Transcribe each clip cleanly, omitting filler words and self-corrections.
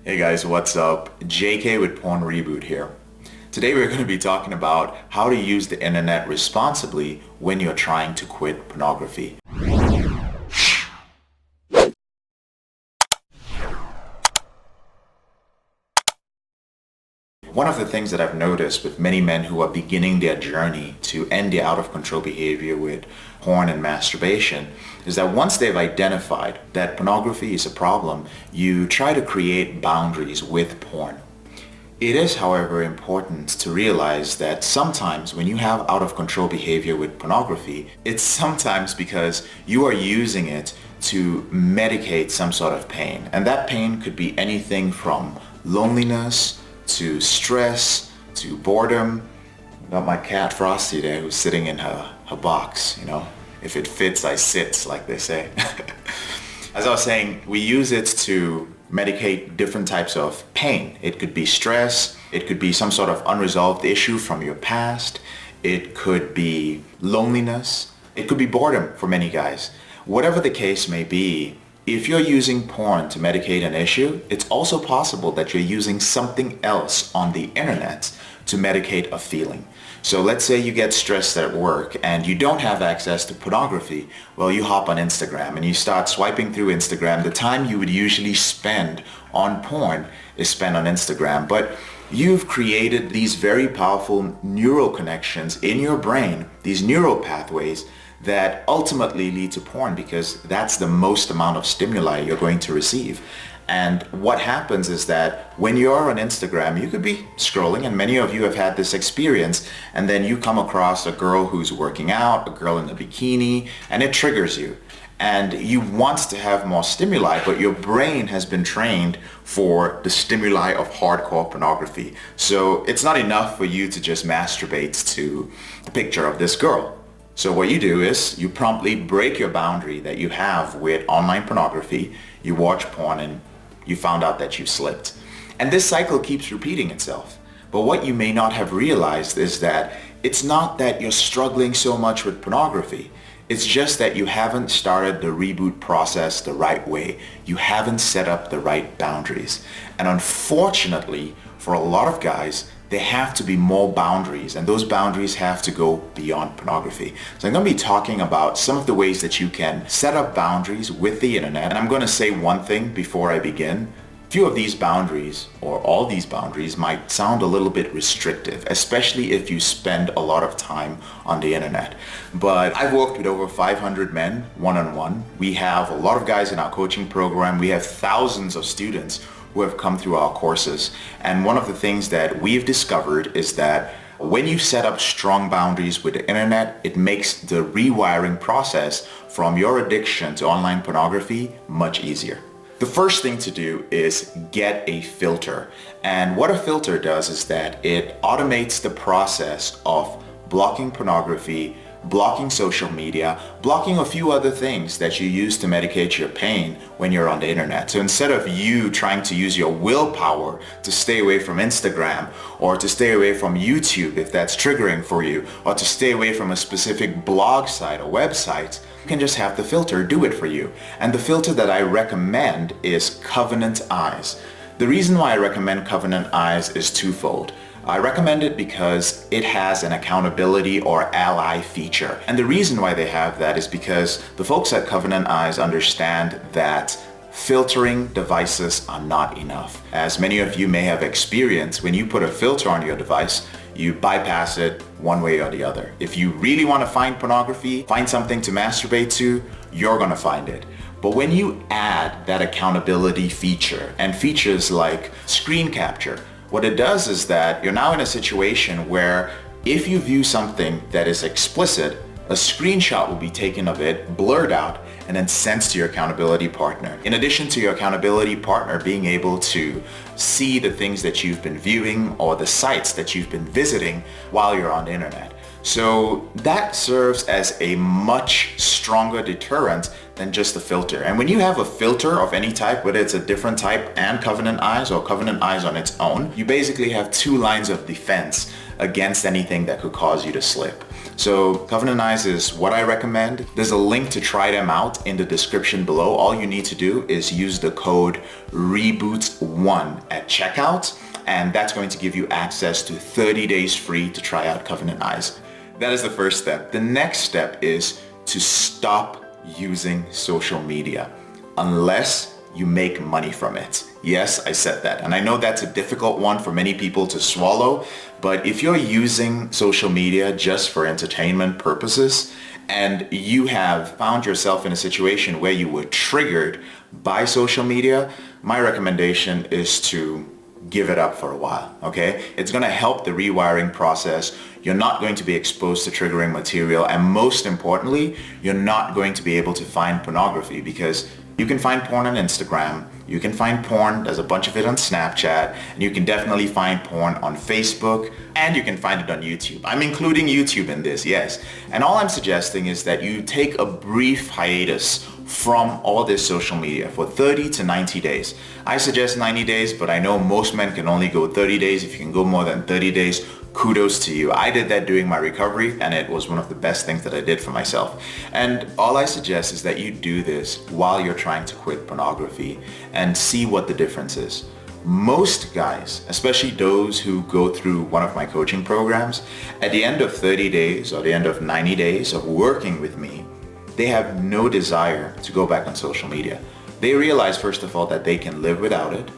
Hey guys, what's up? JK with Porn Reboot here. Today we're going to be talking about how to use the internet responsibly when you're trying to quit pornography. One of the things that I've noticed with many men who are beginning their journey to end their out-of-control behavior with porn and masturbation is that once they've identified that pornography is a problem, you try to create boundaries with porn. It is, however, important to realize that sometimes when you have out-of-control behavior with pornography, it's sometimes because you are using it to medicate some sort of pain. And that pain could be anything from loneliness, to stress, to boredom. Got my cat Frosty there who's sitting in her box, you know. If it fits, I sit, like they say. As I was saying, we use it to medicate different types of pain. It could be stress, it could be some sort of unresolved issue from your past, it could be loneliness, it could be boredom for many guys. Whatever the case may be, if you're using porn to medicate an issue, it's also possible that you're using something else on the internet to medicate a feeling. So let's say you get stressed at work and you don't have access to pornography. Well, you hop on Instagram and you start swiping through Instagram. The time you would usually spend on porn is spent on Instagram. But you've created these very powerful neural connections in your brain, these neural pathways that ultimately lead to porn because that's the most amount of stimuli you're going to receive. And what happens is that when you're on Instagram, you could be scrolling, and many of you have had this experience, and then you come across a girl who's working out, a girl in a bikini, and it triggers you. And you want to have more stimuli, but your brain has been trained for the stimuli of hardcore pornography. So it's not enough for you to just masturbate to the picture of this girl. So what you do is you promptly break your boundary that you have with online pornography. You watch porn and you found out that you slipped. And this cycle keeps repeating itself. But what you may not have realized is that it's not that you're struggling so much with pornography. It's just that you haven't started the reboot process the right way. You haven't set up the right boundaries. And unfortunately, for a lot of guys, there have to be more boundaries, and those boundaries have to go beyond pornography. So I'm going to be talking about some of the ways that you can set up boundaries with the internet. And I'm going to say one thing before I begin. A few of these boundaries, or all these boundaries, might sound a little bit restrictive, especially if you spend a lot of time on the internet. But I've worked with over 500 men one-on-one. We have a lot of guys in our coaching program. We have thousands of students who have come through our courses. And one of the things that we've discovered is that when you set up strong boundaries with the internet, it makes the rewiring process from your addiction to online pornography much easier. The first thing to do is get a filter. And what a filter does is that it automates the process of blocking pornography, blocking social media, blocking a few other things that you use to medicate your pain when you're on the internet. So instead of you trying to use your willpower to stay away from Instagram, or to stay away from YouTube if that's triggering for you, or to stay away from a specific blog site or website, you can just have the filter do it for you. And the filter that I recommend is Covenant Eyes. The reason why I recommend Covenant Eyes is twofold. I recommend it because it has an accountability or ally feature. And the reason why they have that is because the folks at Covenant Eyes understand that filtering devices are not enough. As many of you may have experienced, when you put a filter on your device, you bypass it one way or the other. If you really want to find pornography, find something to masturbate to, you're going to find it. But when you add that accountability feature and features like screen capture, what it does is that you're now in a situation where if you view something that is explicit, a screenshot will be taken of it, blurred out, and then sent to your accountability partner. In addition to your accountability partner being able to see the things that you've been viewing or the sites that you've been visiting while you're on the internet. So that serves as a much stronger deterrent than just a filter. And when you have a filter of any type, whether it's a different type and Covenant Eyes or Covenant Eyes on its own, you basically have two lines of defense against anything that could cause you to slip. So Covenant Eyes is what I recommend. There's a link to try them out in the description below. All you need to do is use the code REBOOT1 at checkout, and that's going to give you access to 30 days free to try out Covenant Eyes. That is the first step. The next step is to stop using social media unless you make money from it. Yes, I said that. And I know that's a difficult one for many people to swallow, but if you're using social media just for entertainment purposes and you have found yourself in a situation where you were triggered by social media, my recommendation is to give it up for a while, okay? It's gonna help the rewiring process. You're not going to be exposed to triggering material, and most importantly, you're not going to be able to find pornography, because you can find porn on Instagram, you can find porn, there's a bunch of it on Snapchat, and you can definitely find porn on Facebook, and you can find it on YouTube. I'm including YouTube in this, yes. And all I'm suggesting is that you take a brief hiatus from all this social media for 30 to 90 days. I suggest 90 days, but I know most men can only go 30 days. If you can go more than 30 days, kudos to you. I did that during my recovery, and it was one of the best things that I did for myself. And all I suggest is that you do this while you're trying to quit pornography and see what the difference is. Most guys, especially those who go through one of my coaching programs, at the end of 30 days or the end of 90 days of working with me, they have no desire to go back on social media. They realize, first of all, that they can live without it.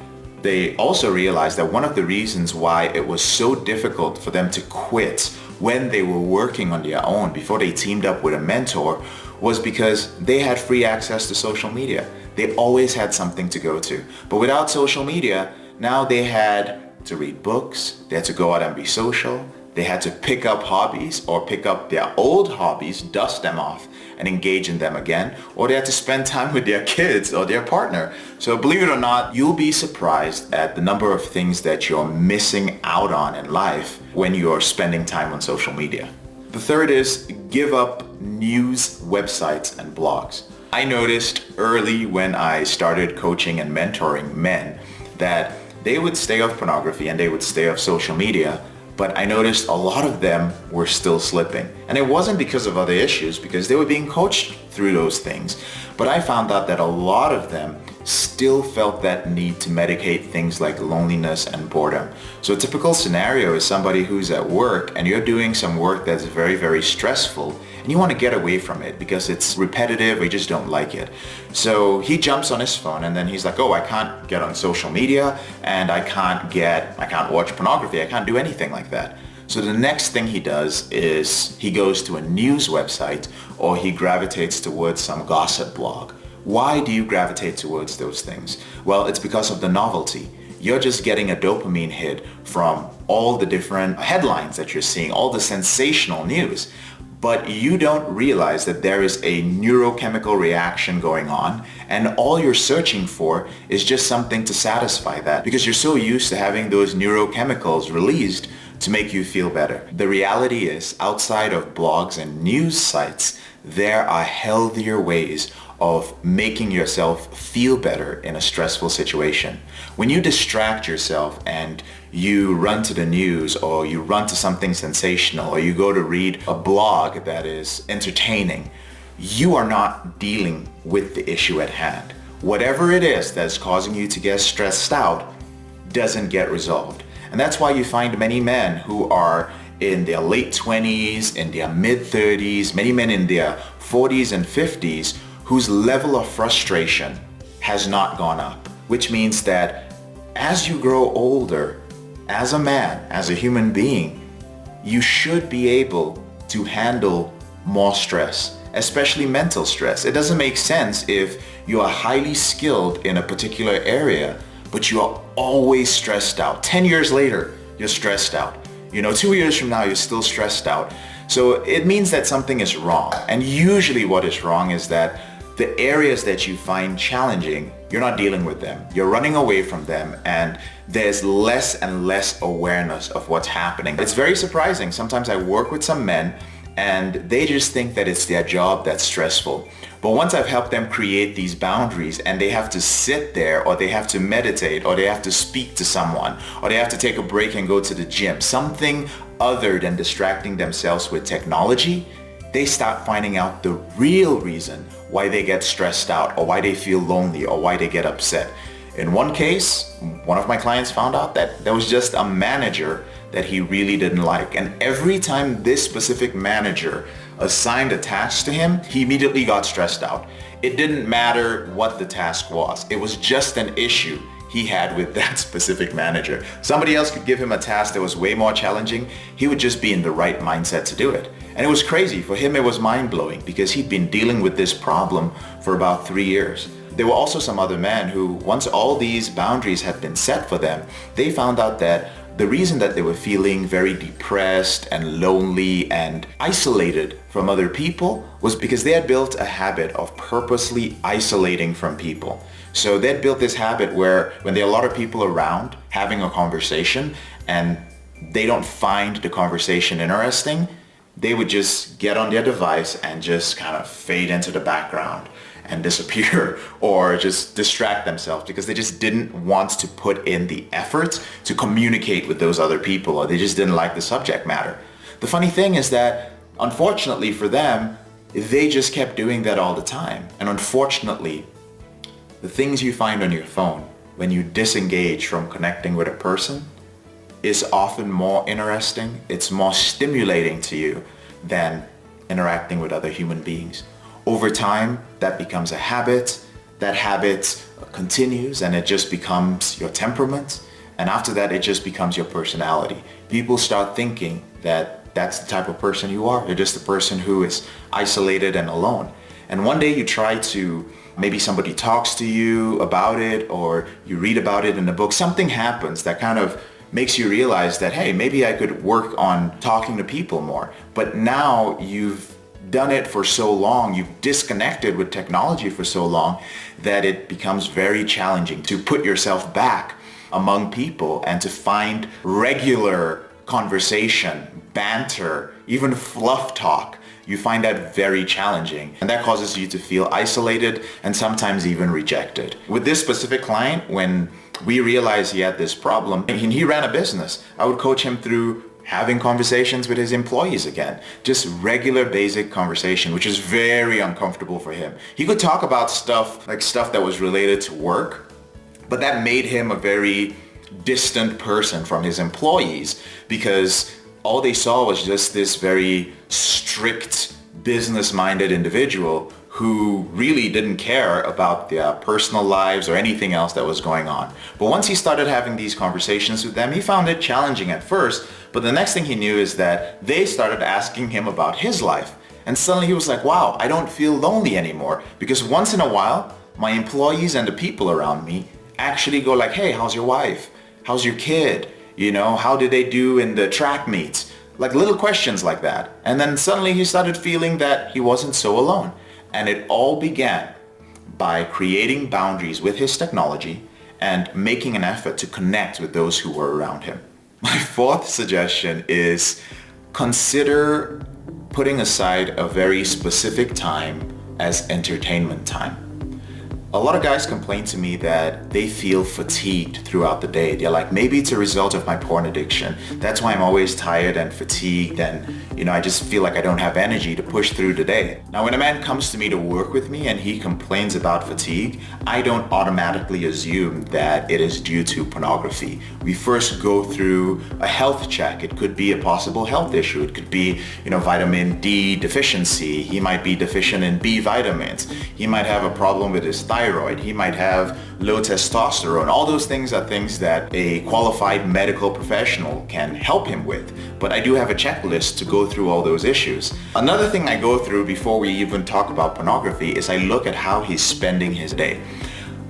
They also realize that one of the reasons why it was so difficult for them to quit when they were working on their own before they teamed up with a mentor was because they had free access to social media. They always had something to go to. But without social media, now they had to read books, they had to go out and be social, they had to pick up hobbies or pick up their old hobbies, dust them off, and engage in them again, or they had to spend time with their kids or their partner. So believe it or not, you'll be surprised at the number of things that you're missing out on in life when you're spending time on social media. The third is give up news websites and blogs. I noticed early when I started coaching and mentoring men that they would stay off pornography and they would stay off social media, but I noticed a lot of them were still slipping. And it wasn't because of other issues, because they were being coached through those things. But I found out that a lot of them still felt that need to medicate things like loneliness and boredom. So a typical scenario is somebody who's at work and you're doing some work that's very, very stressful, and you want to get away from it because it's repetitive or you just don't like it. So he jumps on his phone and then he's like, oh, I can't get on social media and I can't watch pornography. I can't do anything like that. So the next thing he does is he goes to a news website or he gravitates towards some gossip blog. Why do you gravitate towards those things? Well, it's because of the novelty. You're just getting a dopamine hit from all the different headlines that you're seeing, all the sensational news. But you don't realize that there is a neurochemical reaction going on, and all you're searching for is just something to satisfy that because you're so used to having those neurochemicals released to make you feel better. The reality is, outside of blogs and news sites, there are healthier ways of making yourself feel better in a stressful situation. When you distract yourself and you run to the news or you run to something sensational or you go to read a blog that is entertaining, you are not dealing with the issue at hand. Whatever it is that's causing you to get stressed out doesn't get resolved. And that's why you find many men who are in their late 20s, in their mid 30s, many men in their 40s and 50s whose level of frustration has not gone up, which means that as you grow older, as a man, as a human being, you should be able to handle more stress, especially mental stress. It doesn't make sense if you are highly skilled in a particular area, but you are always stressed out. 10 years later, you're stressed out. 2 years from now, you're still stressed out. So it means that something is wrong. And usually what is wrong is that the areas that you find challenging, you're not dealing with them. You're running away from them, and there's less and less awareness of what's happening. It's very surprising. Sometimes I work with some men and they just think that it's their job that's stressful. But once I've helped them create these boundaries and they have to sit there or they have to meditate or they have to speak to someone or they have to take a break and go to the gym, something other than distracting themselves with technology, they start finding out the real reason why they get stressed out or why they feel lonely or why they get upset. In one case, one of my clients found out that there was just a manager that he really didn't like. And every time this specific manager assigned a task to him, he immediately got stressed out. It didn't matter what the task was. It was just an issue he had with that specific manager. Somebody else could give him a task that was way more challenging. He would just be in the right mindset to do it. And it was crazy. For him, it was mind-blowing because he'd been dealing with this problem for about 3 years. There were also some other men who, once all these boundaries had been set for them, they found out that the reason that they were feeling very depressed and lonely and isolated from other people was because they had built a habit of purposely isolating from people. So they had built this habit where when there are a lot of people around having a conversation and they don't find the conversation interesting, they would just get on their device and just kind of fade into the background and disappear or just distract themselves because they just didn't want to put in the effort to communicate with those other people, or they just didn't like the subject matter. The funny thing is that unfortunately for them, they just kept doing that all the time. And unfortunately, the things you find on your phone when you disengage from connecting with a person is often more interesting, it's more stimulating to you than interacting with other human beings. Over time, that becomes a habit. That habit continues and it just becomes your temperament. And after that, it just becomes your personality. People start thinking that that's the type of person you are. You're just a person who is isolated and alone. And one day you try to, maybe somebody talks to you about it or you read about it in a book. Something happens that kind of makes you realize that, hey, maybe I could work on talking to people more. But now you've done it for so long, you've disconnected with technology for so long that it becomes very challenging to put yourself back among people and to find regular conversation, banter, even fluff talk. You find that very challenging, and that causes you to feel isolated and sometimes even rejected. With this specific client, when we realized he had this problem, and he ran a business, I would coach him through having conversations with his employees again. Just regular basic conversation, which is very uncomfortable for him. He could talk about stuff that was related to work, but that made him a very distant person from his employees because all they saw was just this very strict, business-minded individual who really didn't care about their personal lives or anything else that was going on. But once he started having these conversations with them, he found it challenging at first, but the next thing he knew is that they started asking him about his life. And suddenly he was like, wow, I don't feel lonely anymore, because once in a while, my employees and the people around me actually go like, hey, how's your wife? How's your kid? You know, how did they do in the track meets? Like little questions like that. And then suddenly he started feeling that he wasn't so alone. And it all began by creating boundaries with his technology and making an effort to connect with those who were around him. My fourth suggestion is consider putting aside a very specific time as entertainment time. A lot of guys complain to me that they feel fatigued throughout the day. They're like, maybe it's a result of my porn addiction. That's why I'm always tired and fatigued and, I just feel like I don't have energy to push through the day. Now, when a man comes to me to work with me and he complains about fatigue, I don't automatically assume that it is due to pornography. We first go through a health check. It could be a possible health issue. It could be, vitamin D deficiency. He might be deficient in B vitamins. He might have a problem with his thyroid. He might have low testosterone. All those things are things that a qualified medical professional can help him with. But I do have a checklist to go through all those issues. Another thing I go through before we even talk about pornography is I look at how he's spending his day.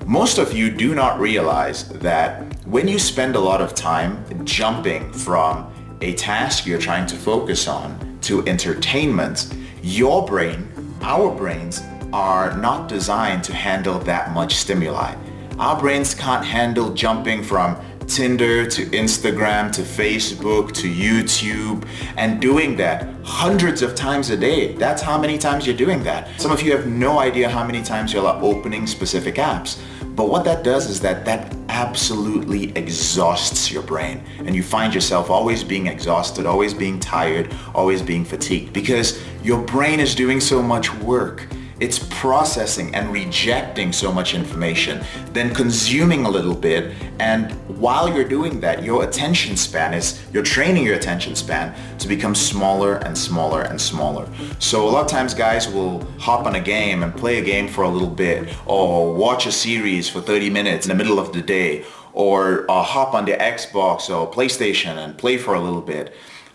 Most of you do not realize that when you spend a lot of time jumping from a task you're trying to focus on to entertainment, your brain, our brains, are not designed to handle that much stimuli. Our brains can't handle jumping from Tinder to Instagram to Facebook to YouTube and doing that hundreds of times a day. That's how many times you're doing that. Some of you have no idea how many times you're opening specific apps. But what that does is that absolutely exhausts your brain, and you find yourself always being exhausted, always being tired, always being fatigued, because your brain is doing so much work. It's processing and rejecting so much information, then consuming a little bit, and while you're doing that, you're training your attention span to become smaller and smaller and smaller. So a lot of times guys will hop on a game and play a game for a little bit, or watch a series for 30 minutes in the middle of the day, or hop on the Xbox or PlayStation and play for a little bit.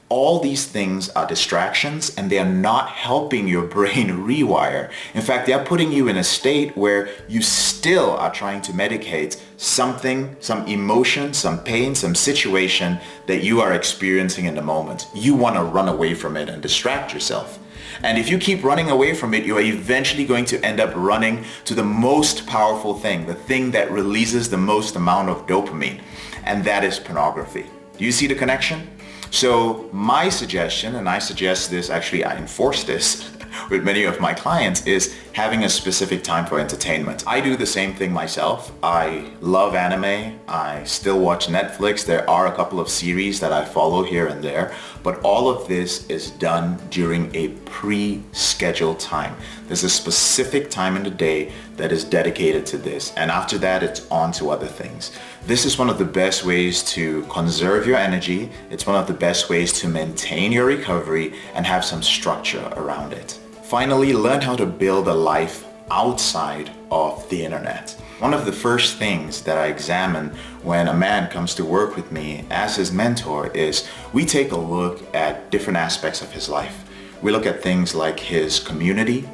All these things are distractions, and they are not helping your brain rewire. In fact, they are putting you in a state where you still are trying to medicate something, some emotion, some pain, some situation that you are experiencing in the moment. You want to run away from it and distract yourself. And if you keep running away from it, you are eventually going to end up running to the most powerful thing, the thing that releases the most amount of dopamine, and that is pornography. Do you see the connection? So my suggestion, and I suggest this, actually I enforce this with many of my clients, is having a specific time for entertainment. I do the same thing myself. I love anime. I still watch Netflix. There are a couple of series that I follow here and there, but all of this is done during a pre-scheduled time. There's a specific time in the day that is dedicated to this, and after that it's on to other things. This is one of the best ways to conserve your energy. It's one of the best ways to maintain your recovery and have some structure around it. Finally, learn how to build a life outside of the internet. One of the first things that I examine when a man comes to work with me as his mentor is we take a look at different aspects of his life. We look at things like his community.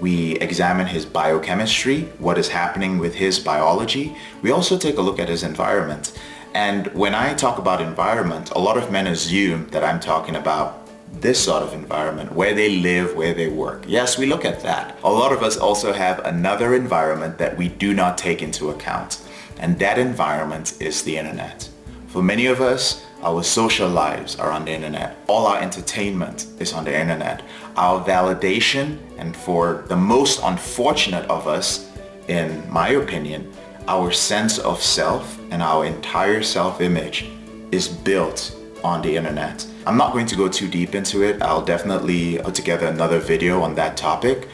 We examine his biochemistry, what is happening with his biology. We also take a look at his environment. And when I talk about environment, a lot of men assume that I'm talking about this sort of environment, where they live, where they work. Yes, we look at that. A lot of us also have another environment that we do not take into account, and that environment is the internet. For many of us, our social lives are on the internet. All our entertainment is on the internet. Our validation, and for the most unfortunate of us, in my opinion, our sense of self and our entire self-image is built on the internet. I'm not going to go too deep into it. I'll definitely put together another video on that topic,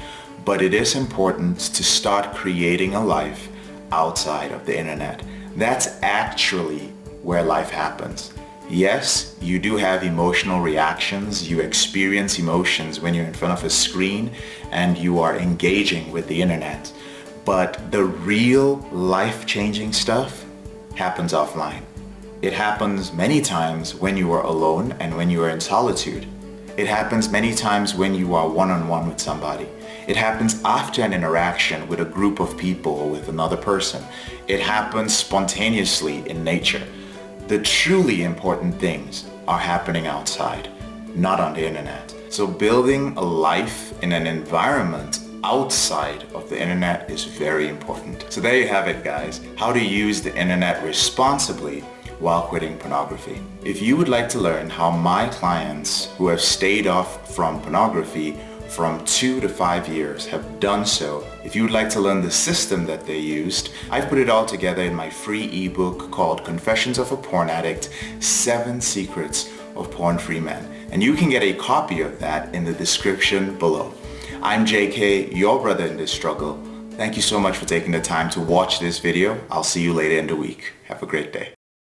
but it is important to start creating a life outside of the internet. That's actually where life happens. Yes, you do have emotional reactions. You experience emotions when you're in front of a screen and you are engaging with the internet. But the real life-changing stuff happens offline. It happens many times when you are alone and when you are in solitude. It happens many times when you are one-on-one with somebody. It happens after an interaction with a group of people or with another person. It happens spontaneously in nature. The truly important things are happening outside, not on the internet. So building a life in an environment outside of the internet is very important. So there you have it, guys. How to use the internet responsibly while quitting pornography. If you would like to learn how my clients who have stayed off from pornography from 2 to 5 years have done so, if you would like to learn the system that they used, I've put it all together in my free ebook called Confessions of a Porn Addict, 7 Secrets of Porn-Free Men. And you can get a copy of that in the description below. I'm JK, your brother in this struggle. Thank you so much for taking the time to watch this video. I'll see you later in the week. Have a great day.